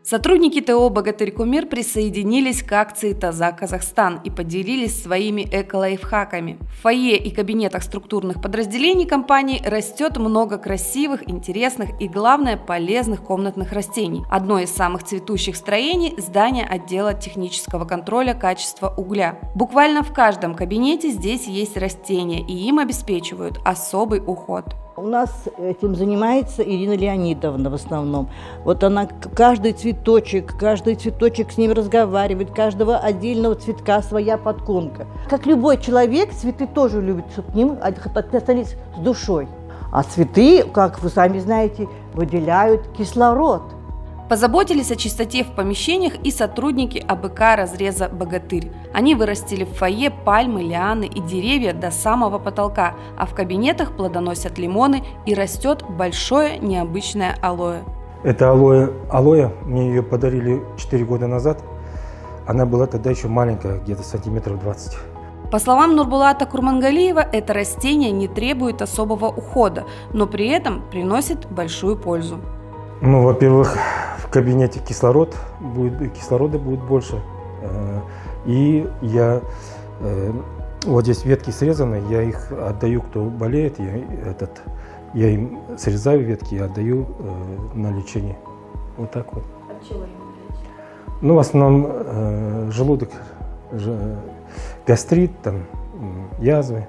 Сотрудники ТО «Богатырь-Кумир» присоединились к акции «Таза Казахстан» и поделились своими эко-лайфхаками. В фойе и кабинетах структурных подразделений компании растет много красивых, интересных и, главное, полезных комнатных растений. Одно из самых цветущих строений – здание отдела технического контроля качества угля. Буквально в каждом кабинете здесь есть растения, и им обеспечивают особый уход. У нас этим занимается Ирина Леонидовна в основном. Вот она каждый цветочек с ним разговаривает, каждого отдельного цветка своя подкормка. Как любой человек, цветы тоже любят, чтобы к ним относились с душой. А цветы, как вы сами знаете, выделяют кислород. Позаботились о чистоте в помещениях и сотрудники АБК разреза «Богатырь». Они вырастили в фойе пальмы, лианы и деревья до самого потолка, а в кабинетах плодоносят лимоны и растет большое необычное алоэ. Это алоэ, мне ее подарили 4 года назад. Она была тогда еще маленькая, где-то сантиметров 20. По словам Нурбулата Курмангалиева, это растение не требует особого ухода, но при этом приносит большую пользу. Ну, во-первых, в кабинете кислорода будет больше. И вот здесь ветки срезаны, я их отдаю, кто болеет, я им срезаю ветки и отдаю на лечение. Вот так вот. От чего именно лечить? Ну, в основном желудок, гастрит, там, язвы.